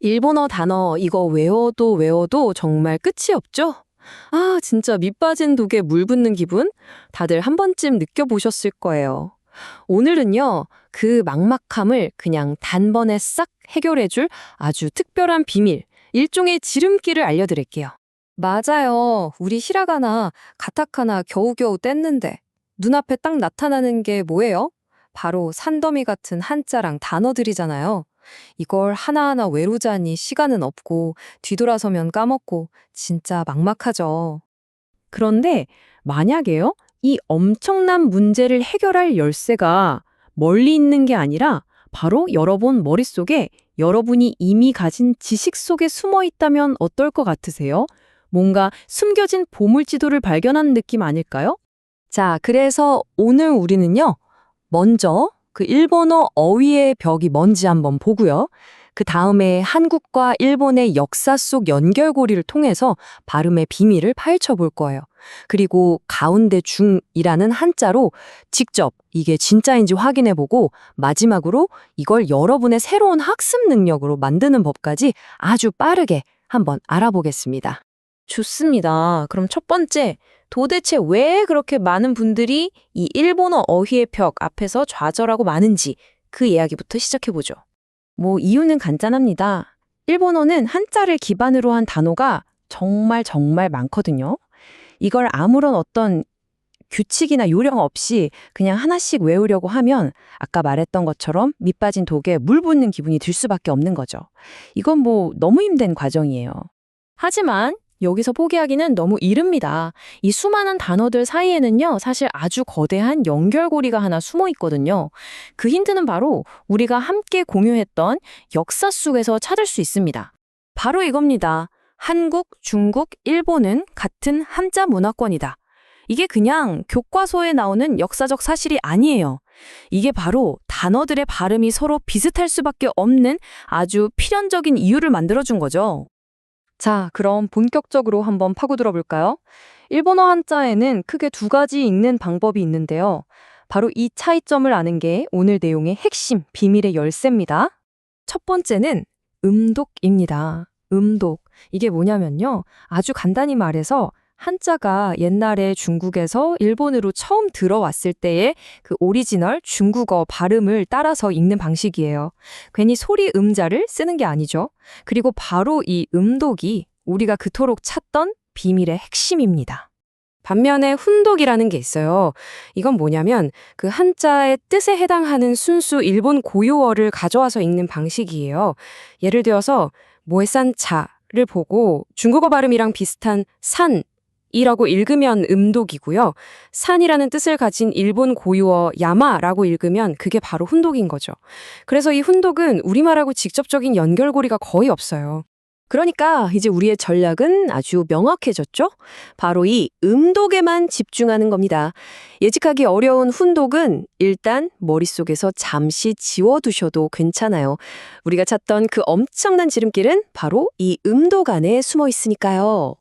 일본어 단어 이거 외워도 외워도 정말 끝이 없죠? 아, 진짜 밑 빠진 독에 물 붓는 기분? 다들 한 번쯤 느껴보셨을 거예요. 오늘은요, 그 막막함을 그냥 단번에 싹 해결해줄 아주 특별한 비밀, 일종의 지름길을 알려드릴게요. 맞아요. 우리 히라가나, 가타카나 겨우겨우 뗐는데 눈앞에 딱 나타나는 게 뭐예요? 바로 산더미 같은 한자랑 단어들이잖아요. 이걸 하나하나 외우자니 시간은 없고 뒤돌아서면 까먹고 진짜 막막하죠. 그런데 만약에요, 이 엄청난 문제를 해결할 열쇠가 멀리 있는 게 아니라 바로 여러분 머릿속에 여러분이 이미 가진 지식 속에 숨어 있다면 어떨 것 같으세요? 뭔가 숨겨진 보물지도를 발견한 느낌 아닐까요? 자, 그래서 오늘 우리는요, 먼저 그 일본어 어휘의 벽이 뭔지 한번 보고요. 그 다음에 한국과 일본의 역사 속 연결고리를 통해서 발음의 비밀을 파헤쳐 볼 거예요. 그리고 가운데 중이라는 한자로 직접 이게 진짜인지 확인해 보고 마지막으로 이걸 여러분의 새로운 학습 능력으로 만드는 법까지 아주 빠르게 한번 알아보겠습니다. 좋습니다. 그럼 첫 번째, 도대체 왜 그렇게 많은 분들이 이 일본어 어휘의 벽 앞에서 좌절하고 마는지 그 이야기부터 시작해보죠. 이유는 간단합니다. 일본어는 한자를 기반으로 한 단어가 정말 많거든요. 이걸 아무런 어떤 규칙이나 요령 없이 그냥 하나씩 외우려고 하면 아까 말했던 것처럼 밑 빠진 독에 물 붓는 기분이 들 수밖에 없는 거죠. 이건 너무 힘든 과정이에요. 하지만 여기서 포기하기는 너무 이릅니다. 이 수많은 단어들 사이에는요, 사실 아주 거대한 연결고리가 하나 숨어 있거든요. 그 힌트는 바로 우리가 함께 공유했던 역사 속에서 찾을 수 있습니다. 바로 이겁니다. 한국, 중국, 일본은 같은 한자 문화권이다. 이게 그냥 교과서에 나오는 역사적 사실이 아니에요. 이게 바로 단어들의 발음이 서로 비슷할 수밖에 없는 아주 필연적인 이유를 만들어준 거죠. 자, 그럼 본격적으로 한번 파고들어 볼까요? 일본어 한자에는 크게 두 가지 읽는 방법이 있는데요. 바로 이 차이점을 아는 게 오늘 내용의 핵심, 비밀의 열쇠입니다. 첫 번째는 음독입니다. 음독. 이게 뭐냐면요. 아주 간단히 말해서 한자가 옛날에 중국에서 일본으로 처음 들어왔을 때의 그 오리지널 중국어 발음을 따라서 읽는 방식이에요. 괜히 소리 음자를 쓰는 게 아니죠. 그리고 바로 이 음독이 우리가 그토록 찾던 비밀의 핵심입니다. 반면에 훈독이라는 게 있어요. 이건 뭐냐면 그 한자의 뜻에 해당하는 순수 일본 고유어를 가져와서 읽는 방식이에요. 예를 들어서 모에산차를 보고 중국어 발음이랑 비슷한 산 이라고 읽으면 음독이고요. 산이라는 뜻을 가진 일본 고유어 야마라고 읽으면 그게 바로 훈독인 거죠. 그래서 이 훈독은 우리말하고 직접적인 연결고리가 거의 없어요. 그러니까 이제 우리의 전략은 아주 명확해졌죠? 바로 이 음독에만 집중하는 겁니다. 예측하기 어려운 훈독은 일단 머릿속에서 잠시 지워두셔도 괜찮아요. 우리가 찾던 그 엄청난 지름길은 바로 이 음독 안에 숨어 있으니까요.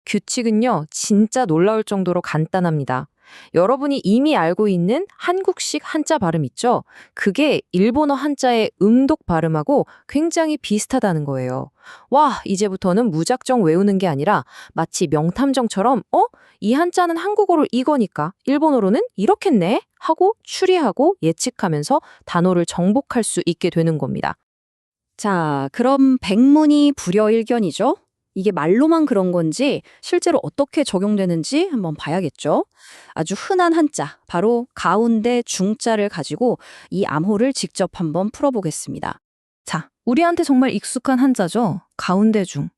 규칙은요, 진짜 놀라울 정도로 간단합니다. 여러분이 이미 알고 있는 한국식 한자 발음 있죠? 그게 일본어 한자의 음독 발음하고 굉장히 비슷하다는 거예요. 와, 이제부터는 무작정 외우는 게 아니라 마치 명탐정처럼 이 한자는 한국어로 이거니까 일본어로는 이렇겠네? 하고 추리하고 예측하면서 단어를 정복할 수 있게 되는 겁니다. 자, 그럼 백문이 불여일견이죠? 이게 말로만 그런 건지 실제로 어떻게 적용되는지 한번 봐야겠죠. 아주 흔한 한자, 바로 가운데 중자를 가지고 이 암호를 직접 한번 풀어보겠습니다. 자, 우리한테 정말 익숙한 한자죠. 가운데 중.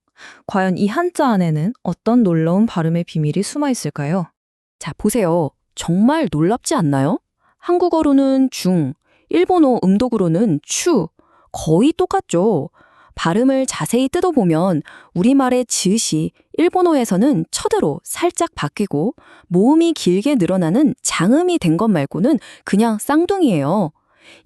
과연 이 한자 안에는 어떤 놀라운 발음의 비밀이 숨어 있을까요? 자, 보세요. 정말 놀랍지 않나요? 한국어로는 중, 일본어 음독으로는 추, 거의 똑같죠. 발음을 자세히 뜯어보면 우리말의 즈시, 일본어에서는 쳐드로 살짝 바뀌고 모음이 길게 늘어나는 장음이 된 것 말고는 그냥 쌍둥이에요.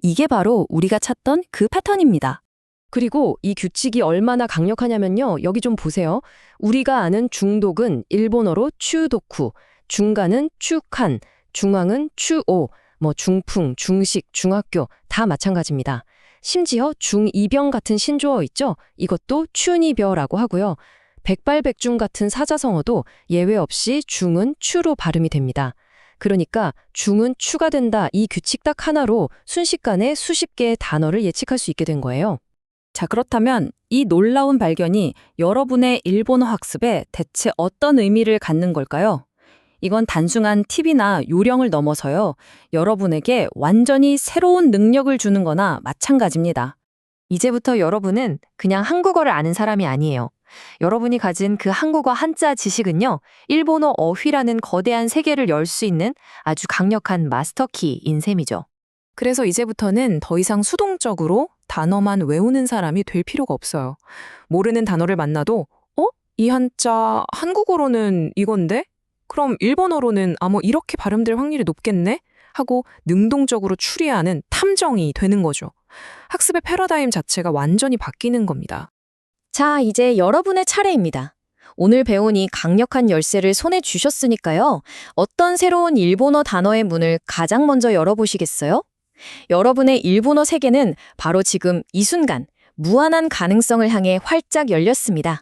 이게 바로 우리가 찾던 그 패턴입니다. 그리고 이 규칙이 얼마나 강력하냐면요. 여기 좀 보세요. 우리가 아는 중독은 일본어로 추도쿠, 중간은 추칸, 중앙은 추오, 중풍, 중식, 중학교 다 마찬가지입니다. 심지어 중2병 같은 신조어 있죠? 이것도 춘이벼라고 하고요. 백발백중 같은 사자성어도 예외 없이 중은 추로 발음이 됩니다. 그러니까 중은 추가 된다 이 규칙 딱 하나로 순식간에 수십 개의 단어를 예측할 수 있게 된 거예요. 자, 그렇다면 이 놀라운 발견이 여러분의 일본어 학습에 대체 어떤 의미를 갖는 걸까요? 이건 단순한 팁이나 요령을 넘어서요. 여러분에게 완전히 새로운 능력을 주는 거나 마찬가지입니다. 이제부터 여러분은 그냥 한국어를 아는 사람이 아니에요. 여러분이 가진 그 한국어 한자 지식은요, 일본어 어휘라는 거대한 세계를 열 수 있는 아주 강력한 마스터키인 셈이죠. 그래서 이제부터는 더 이상 수동적으로 단어만 외우는 사람이 될 필요가 없어요. 모르는 단어를 만나도 이 한자 한국어로는 이건데? 그럼 일본어로는 뭐 이렇게 발음될 확률이 높겠네? 하고 능동적으로 추리하는 탐정이 되는 거죠. 학습의 패러다임 자체가 완전히 바뀌는 겁니다. 자, 이제 여러분의 차례입니다. 오늘 배운 이 강력한 열쇠를 손에 쥐셨으니까요. 어떤 새로운 일본어 단어의 문을 가장 먼저 열어보시겠어요? 여러분의 일본어 세계는 바로 지금 이 순간 무한한 가능성을 향해 활짝 열렸습니다.